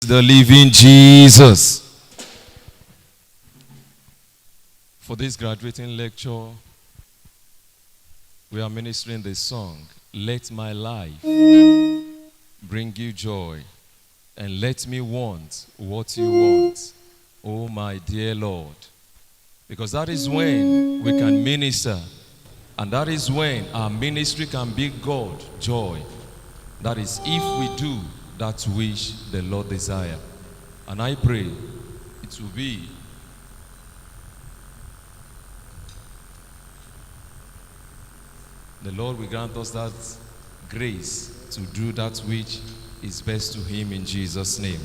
The living Jesus. For this graduating lecture, we are ministering the song, Let My Life Bring You Joy, and let me want what you want, oh my dear Lord. Because that is when we can minister, and that is when our ministry can be God joy. That is if we do that which the Lord desire. And I pray it will be the Lord will grant us that grace to do that which is best to Him in Jesus' name.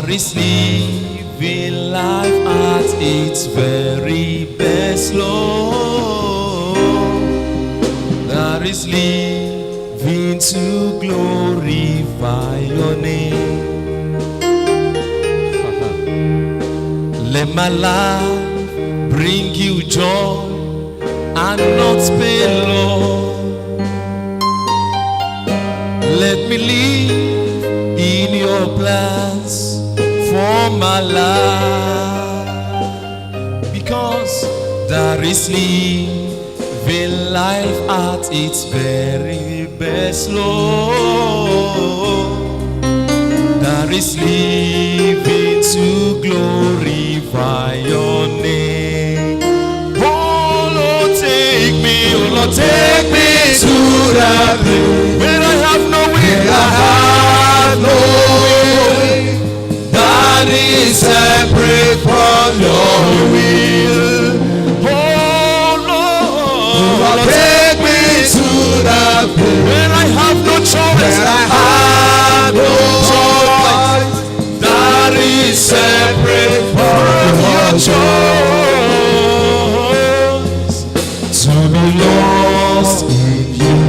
There is living life life at its very best, Lord. That is living to glorify your name. Let my life bring you joy and not pain, Lord. Let me live in your plans for my life, because there is living life at its very best, Lord. There is living to glorify your name. Oh Lord, take me, oh Lord, take me to that place where I have no will, I have no will that is separate from your will. Oh Lord, take me to that place where I have no choice, I have no choice that is separate from your choice. To be lost in you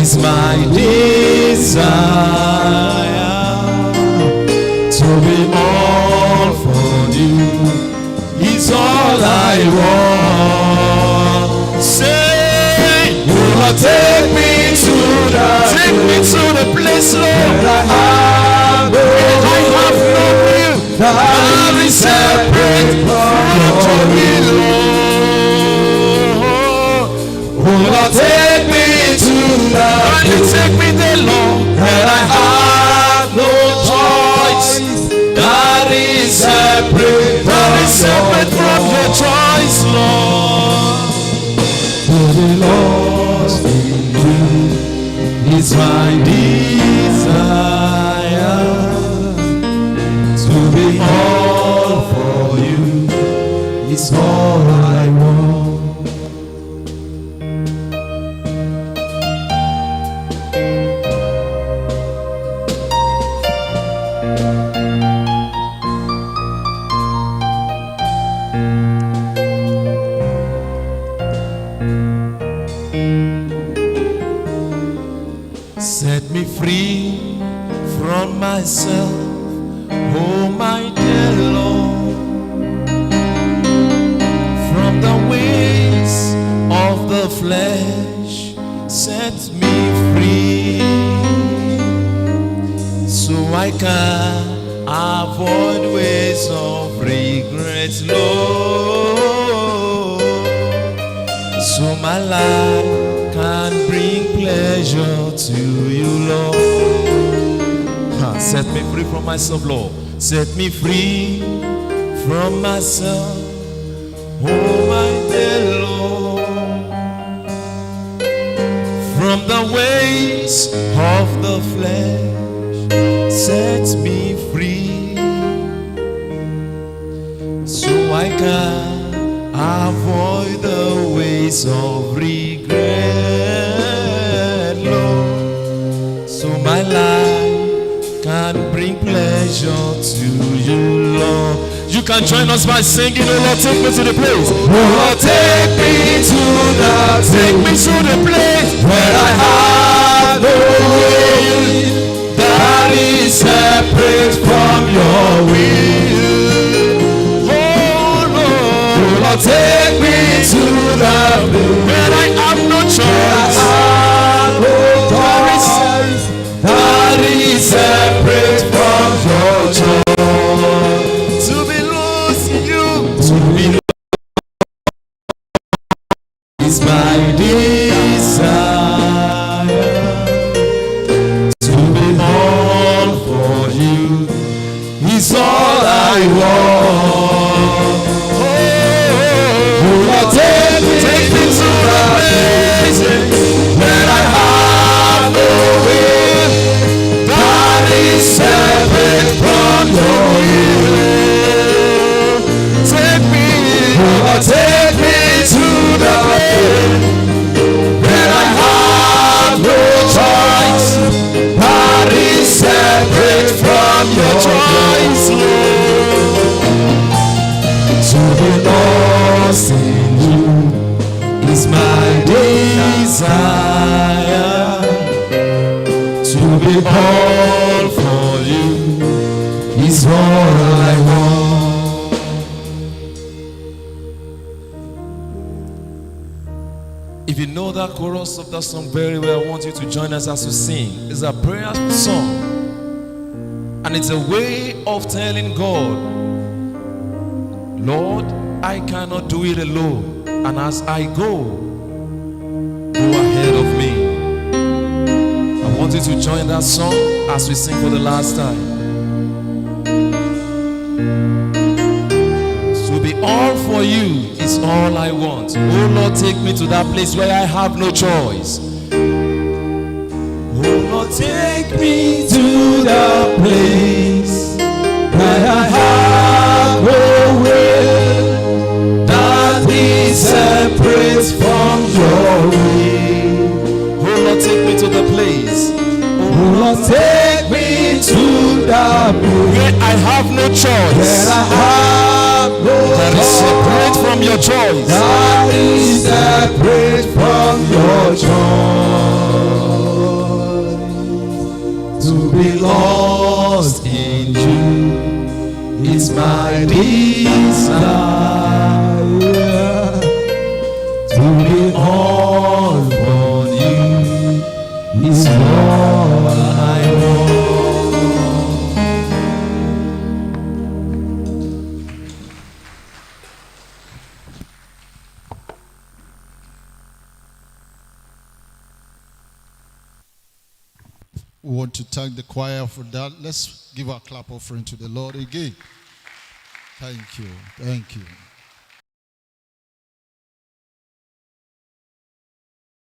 is my desire. To be all for you is all I want. Say, Lord, take me to the place, Lord, where I have no will, that is separate from your will, Lord. Lord, take me to that place, take me there, Lord, where I have no choice, that is separate from your choice, Lord. To be lost in you is my desire. To be all for you is all I want. Set me free from myself, oh my dear Lord, from the ways of the flesh. Set me free so I can avoid ways of regret, Lord, so my life can bring pleasure to you, Lord. Set me free from myself, Lord. Set me free from myself, oh my dear Lord, from the ways of the flesh. Set me free so I can avoid the ways of regret, Lord, so my life can bring pleasure to you, Lord. You can join us by singing, oh Lord, take me to the place. Oh Lord, take me to the place where I have no will, that is separate from your will. Oh Lord, take me to the place where I have no choice, that is separate from your choice. To be lost in you, to be lost is my desire. all for you is all I want. If you know that chorus of that song very well, I want you to join us as we sing. It's a prayer song, and it's a way of telling God, Lord, I cannot do it alone, and as I go ahead of me. I want you to join that song as we sing for the last time. To be all for you is all I want. Oh Lord, take me to that place where I have no choice. Oh Lord, take me to that place where I have no way that is separate from your way. Oh Lord, take me to the place. Oh Lord, take me to that place where I have no choice. Where I have no that choice. Is separate from your choice. That is separate from your choice. To be lost in you is my desire. To be all for you is all I want. We want to thank the choir for that. Let's give our clap offering to the Lord again. Thank you. Thank you.